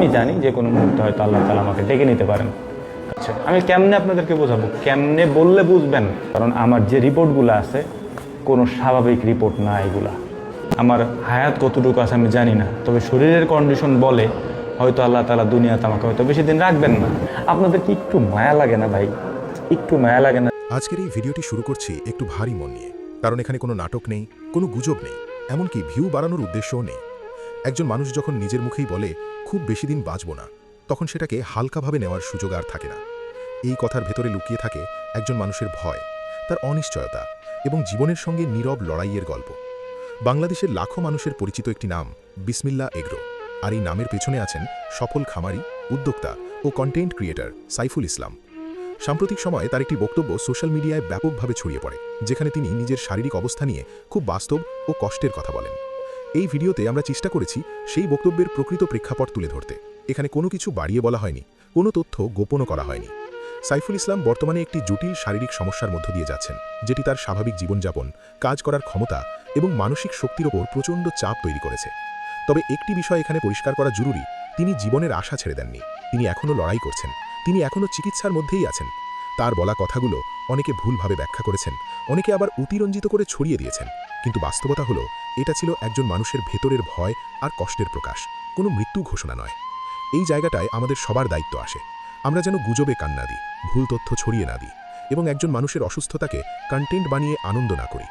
আমি জানি যে কোনো মুহূর্তে হয়তো আল্লাহ তাআলা আমাকে ডেকে নিতে পারেন। আচ্ছা, আমি কেমনে আপনাদেরকে বোঝাবো, কেমনে বললে বুঝবেন? কারণ আমার যে রিপোর্টগুলো আছে কোনো স্বাভাবিক রিপোর্ট না এগুলা। আমার হায়াত কতটুকু আছে আমি জানি না, তবে শরীরের কন্ডিশন বলে হয়তো আল্লাহ তাআলা দুনিয়াতে আমাকে হয়তো বেশি দিন রাখবেন না। আপনাদের কি একটু মায়া লাগে না ভাই? একটু মায়া লাগে না? আজকের এই ভিডিওটি শুরু করছি একটু ভারী মন নিয়ে, কারণ এখানে কোনো নাটক নেই, কোনো গুজব নেই, এমনকি ভিউ বাড়ানোর উদ্দেশ্যও নেই। একজন মানুষ যখন নিজের মুখেই বলে খুব বেশি দিন বাঁচব না, তখন সেটাকে হালকাভাবে নেওয়ার সুযোগ আর থাকে না। এই কথার ভেতরে লুকিয়ে থাকে একজন মানুষের ভয়, তার অনিশ্চয়তা এবং জীবনের সঙ্গে নীরব লড়াইয়ের গল্প। বাংলাদেশের লাখো মানুষের পরিচিত একটি নাম বিসমিল্লাহ এগ্রো, আর এই নামের পেছনে আছেন সফল খামারি, উদ্যোক্তা ও কন্টেন্ট ক্রিয়েটর সাইফুল ইসলাম। সাম্প্রতিক সময়ে তার একটি বক্তব্য সোশ্যাল মিডিয়ায় ব্যাপকভাবে ছড়িয়ে পড়ে, যেখানে তিনি নিজের শারীরিক অবস্থা নিয়ে খুব বাস্তব ও কষ্টের কথা বলেন। এই ভিডিওতে আমরা চেষ্টা করেছি সেই বক্তব্যের প্রকৃত প্রেক্ষাপট তুলে ধরতে। এখানে কোনো কিছু বাড়িয়ে বলা হয়নি, কোনো তথ্য গোপনও করা হয়নি। সাইফুল ইসলাম বর্তমানে একটি জটিল শারীরিক সমস্যার মধ্য দিয়ে যাচ্ছেন, যেটি তার স্বাভাবিক জীবনযাপন, কাজ করার ক্ষমতা এবং মানসিক শক্তির ওপর প্রচণ্ড চাপ তৈরি করেছে। তবে একটি বিষয় এখানে পরিষ্কার করা জরুরি, তিনি জীবনের আশা ছেড়ে দেননি। তিনি এখনও লড়াই করছেন, তিনি এখনও চিকিৎসার মধ্যেই আছেন। তার বলা কথাগুলো অনেকে ভুলভাবে ব্যাখ্যা করেছেন, অনেকে আবার অতিরঞ্জিত করে ছড়িয়ে দিয়েছেন, কিন্তু বাস্তবতা হলো এটা ছিল একজন মানুষের ভেতরের ভয় আর কষ্টের প্রকাশ, কোনো মৃত্যু ঘোষণা নয়। এই জায়গাটায় আমাদের সবার দায়িত্ব আসে। আমরা যেন গুজবে কান না দিই, ভুল তথ্য ছড়িয়ে না দিই এবং একজন মানুষের অসুস্থতাকে কন্টেন্ট বানিয়ে আনন্দ না করি।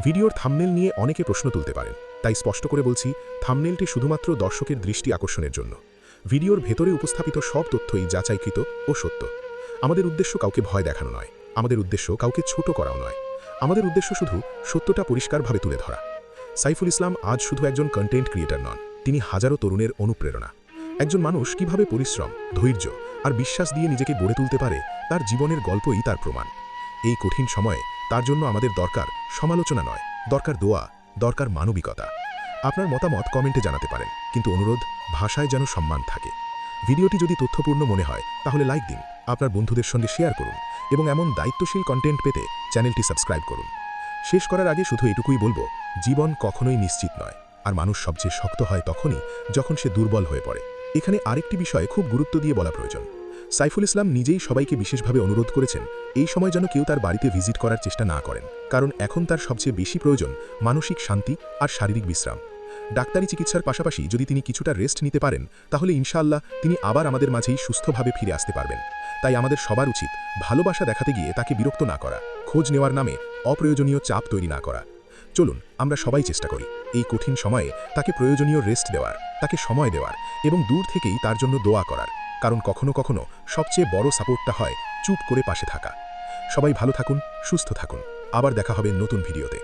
ভিডিওর থাম্বনেল নিয়ে অনেকে প্রশ্ন তুলতে পারেন, তাই স্পষ্ট করে বলছি, থাম্বনেলটি শুধুমাত্র দর্শকের দৃষ্টি আকর্ষণের জন্য। ভিডিওর ভেতরে উপস্থাপিত সব তথ্যই যাচাইকৃত ও সত্য। আমাদের উদ্দেশ্য কাউকে ভয় দেখানো নয়, আমাদের উদ্দেশ্য কাউকে ছোট করাও নয়। আমাদের উদ্দেশ্য শুধু সত্যটা পরিষ্কারভাবে তুলে ধরা। সাইফুল ইসলাম আজ শুধু একজন কন্টেন্ট ক্রিয়েটর নন, তিনি হাজারো তরুণের অনুপ্রেরণা। একজন মানুষ কিভাবে পরিশ্রম, ধৈর্য আর বিশ্বাস দিয়ে নিজেকে গড়ে তুলতে পারে, তার জীবনের গল্পই তার প্রমাণ। এই কঠিন সময়ে তার জন্য আমাদের দরকার সমালোচনা নয়, দরকার দোয়া, দরকার মানবিকতা। আপনার মতামত কমেন্টে জানাতে পারেন, কিন্তু অনুরোধ, ভাষায় যেন সম্মান থাকে। ভিডিওটি যদি তথ্যপূর্ণ মনে হয় তাহলে লাইক দিন, আপনার বন্ধুদের সঙ্গে শেয়ার করুন এবং এমন দায়িত্বশীল কন্টেন্ট পেতে চ্যানেলটি সাবস্ক্রাইব করুন। শেষ করার আগে শুধু এটুকুই বলবো, জীবন কখনোই নিশ্চিত নয়, আর মানুষ সবচেয়ে শক্ত হয় তখনই যখন সে দুর্বল হয়ে পড়ে। এখানে আরেকটি বিষয় খুব গুরুত্ব দিয়ে বলা প্রয়োজন। সাইফুল ইসলাম নিজেই সবাইকে বিশেষভাবে অনুরোধ করেছেন এই সময় যেন কেউ তার বাড়িতে ভিজিট করার চেষ্টা না করেন, কারণ এখন তার সবচেয়ে বেশি প্রয়োজন মানসিক শান্তি আর শারীরিক বিশ্রাম। ডাক্তারি চিকিৎসার পাশাপাশি যদি তিনি কিছুটা রেস্ট নিতে পারেন, তাহলে ইনশাআল্লাহ তিনি আবার আমাদের মাঝেই সুস্থভাবে ফিরে আসতে পারবেন। তাই আমাদের সবার উচিত ভালোবাসা দেখাতে গিয়ে তাকে বিরক্ত না করা, খোঁজ নেওয়ার নামে অপ্রয়োজনীয় চাপ তৈরি না করা। চলুন আমরা সবাই চেষ্টা করি এই কঠিন সময়ে তাকে প্রয়োজনীয় রেস্ট দেওয়ার, তাকে সময় দেওয়ার এবং দূর থেকেই তার জন্য দোয়া করার, কারণ কখনো কখনো সবচেয়ে বড় সাপোর্টটা হয় চুপ করে পাশে থাকা। সবাই ভালো থাকুন, সুস্থ থাকুন, আবার দেখা হবে নতুন ভিডিওতে।